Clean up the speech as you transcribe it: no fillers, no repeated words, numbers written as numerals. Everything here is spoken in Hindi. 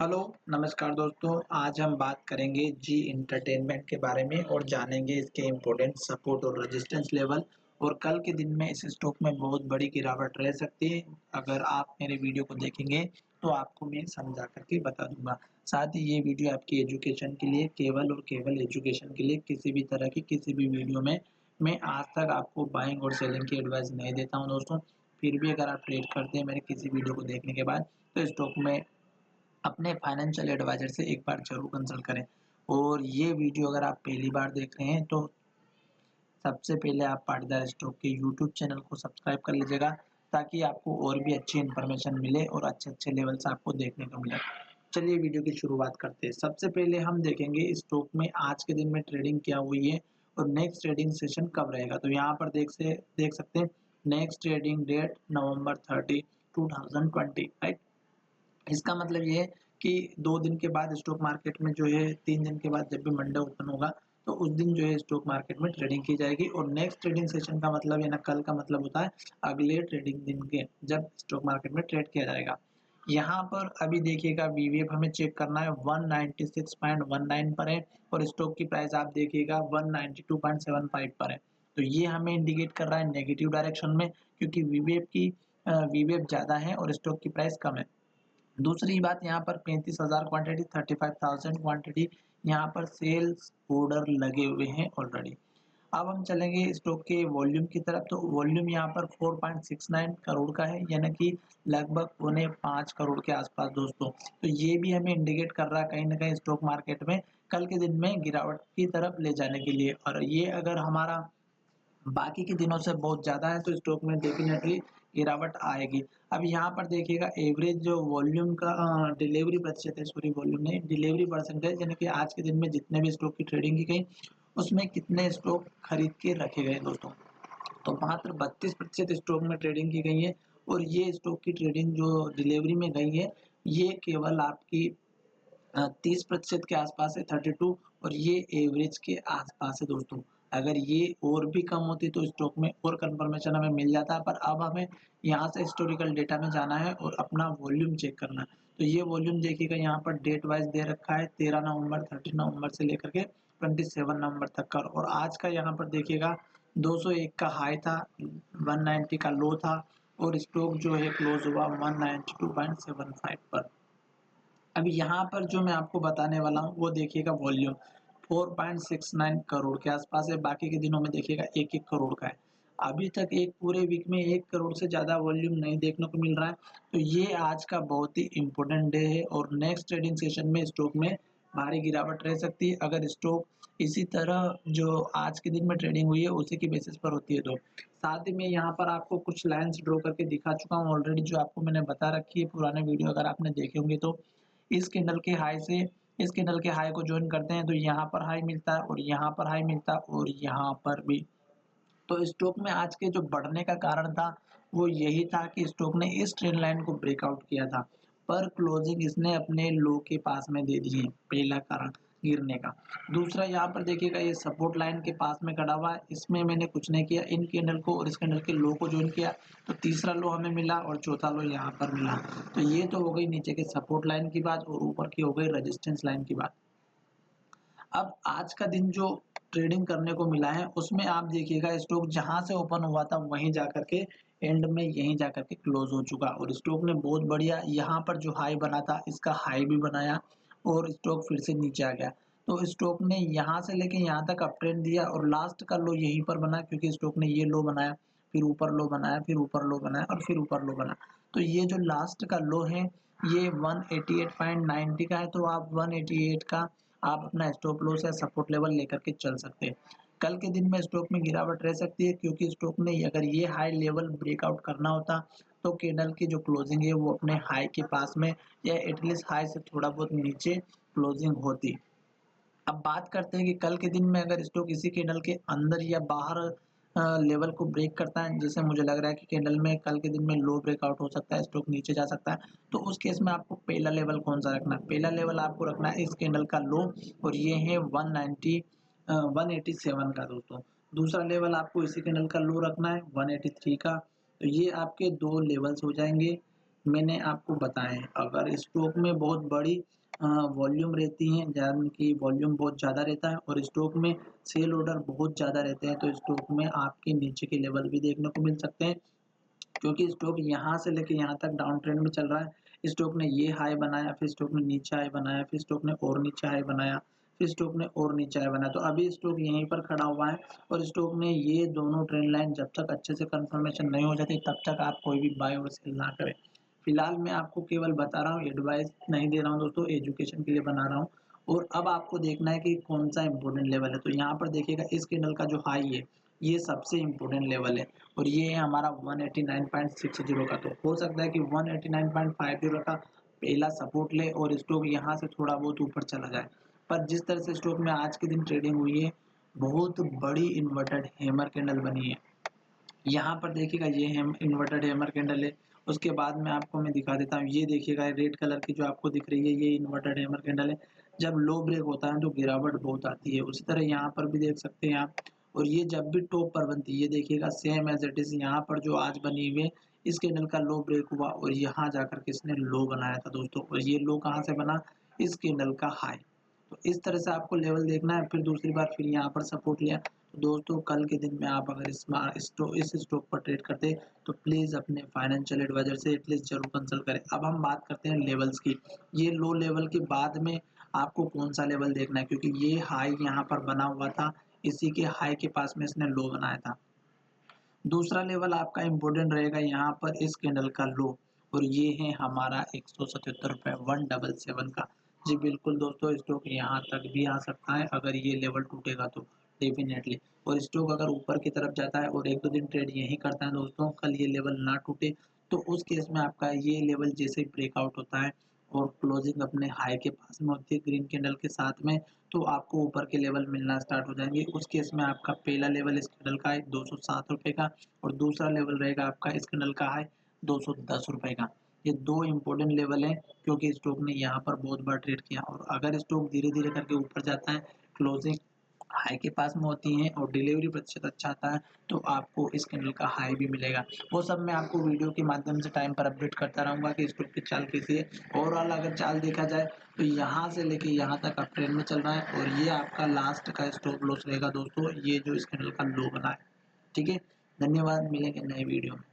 हेलो, नमस्कार दोस्तों। आज हम बात करेंगे जी एंटरटेनमेंट के बारे में और जानेंगे इसके इम्पोर्टेंट सपोर्ट और रेजिस्टेंस लेवल और कल के दिन में इस स्टॉक में बहुत बड़ी गिरावट रह सकती है। अगर आप मेरे वीडियो को देखेंगे तो आपको मैं समझा करके बता दूंगा। साथ ही ये वीडियो आपकी एजुकेशन के लिए केवल और केवल एजुकेशन के लिए, किसी भी तरह की किसी भी वीडियो में मैं आज तक आपको बाइंग और सेलिंग की एडवाइस नहीं देता हूँ दोस्तों। फिर भी अगर आप ट्रेड करते हैं मेरे किसी वीडियो को देखने के बाद तो स्टॉक में अपने फाइनेंशियल एडवाइजर से एक बार ज़रूर कंसल्ट करें। और ये वीडियो अगर आप पहली बार देख रहे हैं तो सबसे पहले आप पाटीदार स्टॉक के यूट्यूब चैनल को सब्सक्राइब कर लीजिएगा, ताकि आपको और भी अच्छी इन्फॉर्मेशन मिले और अच्छे-अच्छे लेवल्स आपको देखने को मिले। चलिए वीडियो की शुरुआत करते हैं। सबसे पहले हम देखेंगे स्टॉक में आज के दिन में ट्रेडिंग क्या हुई है और नेक्स्ट ट्रेडिंग सेशन कब रहेगा। तो यहाँ पर देख सकते हैं नेक्स्ट ट्रेडिंग डेट नवंबर 30, 2020, राइट। इसका मतलब ये है कि 2 दिन के बाद स्टॉक मार्केट में जो है 3 दिन के बाद जब भी मंडे ओपन होगा तो उस दिन जो है स्टॉक मार्केट में ट्रेडिंग की जाएगी। और नेक्स्ट ट्रेडिंग सेशन का मतलब है ना, कल का मतलब होता है अगले ट्रेडिंग दिन के जब स्टॉक मार्केट में ट्रेड किया जाएगा। यहाँ पर अभी देखिएगा वीवेप हमें चेक करना है 196.19 पर है और स्टॉक की प्राइस आप देखिएगा 192.75 पर है। तो ये हमें इंडिकेट कर रहा है नेगेटिव डायरेक्शन में, क्योंकि वीवेप ज़्यादा है और स्टॉक की प्राइस कम है। दूसरी बात, यहाँ पर 35,000 क्वांटिटी, 35,000 क्वांटिटी यहाँ पर सेल्स ऑर्डर लगे हुए हैं ऑलरेडी। अब हम चलेंगे स्टॉक के वॉल्यूम की तरफ। तो वॉल्यूम यहाँ पर 4.69 करोड़ का है, यानी कि लगभग 4.5 करोड़ के आसपास दोस्तों। तो ये भी हमें इंडिकेट कर रहा है कहीं ना कहीं स्टॉक मार्केट में कल के दिन में गिरावट की तरफ ले जाने के लिए। और ये अगर हमारा बाकी के दिनों से बहुत ज़्यादा है तो स्टॉक में डेफिनेटली गिरावट आएगी। अब यहाँ पर देखिएगा एवरेज जो वॉल्यूम का डिलीवरी प्रतिशत है, सॉरी वॉल्यूम नहीं, डिलीवरी परसेंटेज, यानी कि आज के दिन में जितने भी स्टॉक की ट्रेडिंग की गई उसमें कितने स्टॉक खरीद के रखे गए दोस्तों। तो मात्र 32% स्टॉक में ट्रेडिंग की गई है। और ये स्टॉक की ट्रेडिंग जो डिलीवरी में गई है ये केवल आपकी 30% के आसपास है, 32। और ये एवरेज के आसपास है दोस्तों। अगर ये और भी कम होती तो स्टॉक में और कंफर्मेशन हमें मिल जाता, पर अब हमें यहाँ से हिस्टोरिकल डेटा में जाना है और अपना वॉल्यूम चेक करना है। तो ये वॉल्यूम देखिएगा यहाँ पर डेट वाइज दे रखा है 13 नवंबर, 30 नवंबर से लेकर के 27 नवंबर तक का। और आज का यहाँ पर देखिएगा 201 का हाई था, 190 का लो था और स्टॉक जो है क्लोज हुआ 192.75 पर। अभी यहाँ पर जो मैं आपको बताने वाला हूँ वो देखिएगा वॉल्यूम 4.69 करोड़ के आसपास है। बाकी के दिनों में देखिएगा 1-1 करोड़ का है। अभी तक एक पूरे वीक में 1 करोड़ से ज़्यादा वॉल्यूम नहीं देखने को मिल रहा है। तो ये आज का बहुत ही इम्पोर्टेंट डे है और नेक्स्ट ट्रेडिंग सेशन में स्टॉक में भारी गिरावट रह सकती है, अगर स्टॉक इसी तरह जो आज के दिन में ट्रेडिंग हुई है उसी की बेसिस पर होती है। तो साथ ही में यहाँ पर आपको कुछ लाइन्स ड्रॉ करके दिखा चुका हूँ ऑलरेडी, जो आपको मैंने बता रखी है पुराने वीडियो अगर आपने देखे होंगे तो। इस कैंडल के हाई से इस कैंडल के हाई को ज्वाइन करते हैं तो यहाँ पर हाई मिलता है और यहाँ पर हाई मिलता है और यहाँ पर भी। तो स्टॉक में आज के जो बढ़ने का कारण था वो यही था कि स्टॉक ने इस ट्रेंड लाइन को ब्रेकआउट किया था, पर क्लोजिंग इसने अपने लो के पास में दे दी है, पहला कारण गिरने का। दूसरा, यहाँ पर देखिएगा ये सपोर्ट लाइन के पास में खड़ा हुआ है, इसमें मैंने कुछ नहीं किया, इन कैंडल को और इस कैंडल के लो को ज्वाइन किया तो तीसरा लो हमें मिला और चौथा लो यहाँ पर मिला। तो ये तो हो गई नीचे के सपोर्ट लाइन की बात और ऊपर की हो गई रेजिस्टेंस लाइन की बात। अब आज का दिन जो ट्रेडिंग करने को मिला है उसमें आप देखिएगा स्टॉक जहां से ओपन हुआ था वहीं जाकर के एंड में यहीं जाकर के क्लोज हो चुका और स्टॉक ने बहुत बढ़िया यहाँ पर जो हाई बना था इसका हाई भी बनाया और स्टॉक फिर से नीचे आ गया। तो स्टॉक ने यहाँ से लेके यहाँ तक अप ट्रेंड दिया और लास्ट का लो यहीं पर बना, क्योंकि स्टॉक ने ये लो बनाया, फिर ऊपर लो बनाया, फिर ऊपर लो बनाया और फिर ऊपर लो बना। तो ये जो लास्ट का लो है ये 188.90 का है। तो आप 188 का आप अपना स्टॉप लॉस या सपोर्ट लेवल लेकर के चल सकते हैं। कल के दिन में स्टॉक में गिरावट रह सकती है, क्योंकि स्टॉक ने अगर ये हाई लेवल ब्रेकआउट करना होता तो कैंडल की जो क्लोजिंग है वो अपने हाई के पास में या एटलीस्ट हाई से थोड़ा बहुत नीचे क्लोजिंग होती। अब बात करते हैं कि कल के दिन में अगर स्टॉक इसी कैंडल के अंदर या बाहर लेवल को ब्रेक करता है, जैसे मुझे लग रहा है कि कैंडल में कल के दिन में लो ब्रेकआउट हो सकता है, स्टॉक नीचे जा सकता है, तो उस केस में आपको पहला लेवल कौन सा रखना है? पहला लेवल आपको रखना है इस कैंडल का लो और ये है 187 का दोस्तों। दूसरा लेवल आपको इसी कैंडल का लो रखना है 183 का। तो ये आपके दो लेवल्स हो जाएंगे। मैंने आपको बताए हैं। अगर स्टॉक में बहुत बड़ी वॉल्यूम रहती है, यानी कि वॉल्यूम बहुत ज़्यादा रहता है और स्टॉक में सेल ऑर्डर बहुत ज़्यादा रहते हैं, तो स्टॉक में आपके नीचे के लेवल भी देखने को मिल सकते हैं। क्योंकि स्टॉक यहाँ से लेके यहाँ तक डाउन ट्रेंड में चल रहा है। स्टॉक ने ये हाई बनाया, फिर स्टॉक ने नीचे हाई बनाया, फिर स्टॉक ने और नीचे हाई बनाया, फिर स्टॉक ने और नीचे हाई बनाया। तो अभी स्टॉक यहीं पर खड़ा हुआ है और स्टॉक ने ये दोनों ट्रेंड लाइन जब तक अच्छे से कंफर्मेशन नहीं हो जाती तब तक आप कोई भी बाय और सेल ना करें। फिलहाल मैं आपको केवल बता रहा हूँ, एडवाइस नहीं दे रहा हूँ दोस्तों, एजुकेशन के लिए बना रहा हूँ। और अब आपको देखना है कि कौन सा इंपॉर्टेंट लेवल है। तो यहाँ पर देखिएगा इस कैंडल का जो हाई है, ये सबसे इम्पोर्टेंट लेवल है और ये है हमारा 189.60 का। तो हो सकता है कि 189.50 का पहला सपोर्ट ले और स्टॉक यहाँ से थोड़ा बहुत ऊपर चला जाए। पर जिस तरह से स्टॉक में आज के दिन ट्रेडिंग हुई है, बहुत बड़ी इन्वर्टेड हैमर कैंडल बनी है। यहाँ पर देखिएगा ये हम इन्वर्टेड हैमर कैंडल है। उसके बाद में आपको मैं दिखा देता हूँ, ये देखिएगा रेड कलर की जो आपको दिख रही है, ये इन्वर्टेड हैमर कैंडल है। जब लो ब्रेक होता है तो गिरावट बहुत आती है। उसी तरह यहाँ पर भी देख सकते हैं आप। और ये जब भी टॉप पर बनती है, ये देखिएगा सेम एज इट इज यहाँ पर जो आज बनी हुई है, इस कैंडल का लो ब्रेक हुआ और यहाँ जाकर के इसने लो बनाया था दोस्तों। और ये लो कहाँ से बना, इस कैंडल का हाई। तो इस तरह से आपको लेवल देखना है। फिर दूसरी बार फिर यहाँ पर सपोर्ट लिया। तो दोस्तों कल के दिन में आप अगर इस स्टॉक पर ट्रेड करते तो प्लीज़ अपने फाइनेंशियल एडवाइजर से एटलीस्ट जरूर कंसल्ट करें। अब हम बात करते हैं लेवल्स की। ये लो लेवल के बाद में आपको कौन सा लेवल देखना है, क्योंकि ये हाई यहाँ पर बना हुआ था, इसी के हाई के पास में इसने लो बनाया था। दूसरा लेवल आपका इम्पोर्टेंट रहेगा यहाँ पर इस कैंडल का लो, और ये है हमारा 177 रुपये 177 का। जी बिल्कुल दोस्तों, स्टॉक यहाँ तक भी आ सकता है अगर ये लेवल टूटेगा तो डेफिनेटली। और स्टॉक अगर ऊपर की तरफ जाता है और एक दो दिन ट्रेड यही करता है दोस्तों, कल ये लेवल ना टूटे, तो उस केस में आपका ये लेवल जैसे ही ब्रेकआउट होता है और क्लोजिंग अपने हाई के पास में होती है ग्रीन कैंडल के साथ में, तो आपको ऊपर के लेवल मिलना स्टार्ट हो जाएंगे। उस केस में आपका पहला लेवल इस कैंडल का है 207 रुपये का, और दूसरा लेवल रहेगा आपका इस कैंडल का है 210 रुपये का। ये दो इंपॉर्टेंट लेवल हैं, क्योंकि स्टॉक ने यहाँ पर बहुत बार ट्रेड किया। और अगर स्टॉक धीरे धीरे करके ऊपर जाता है, क्लोजिंग हाई के पास में होती हैं और डिलीवरी प्रतिशत अच्छा आता है, तो आपको इस कैंडल का हाई भी मिलेगा। वो सब मैं आपको वीडियो के माध्यम से टाइम पर अपडेट करता रहूँगा कि स्टॉक की चाल कैसी है। ओवरऑल अगर चाल देखा जाए तो यहाँ से लेके यहाँ तक अप ट्रेंड में चल रहा है और ये आपका लास्ट का स्टॉप लॉस रहेगा दोस्तों, ये जो इस कैंडल का लो बना है। ठीक है, धन्यवाद, मिलेंगे नए वीडियो में।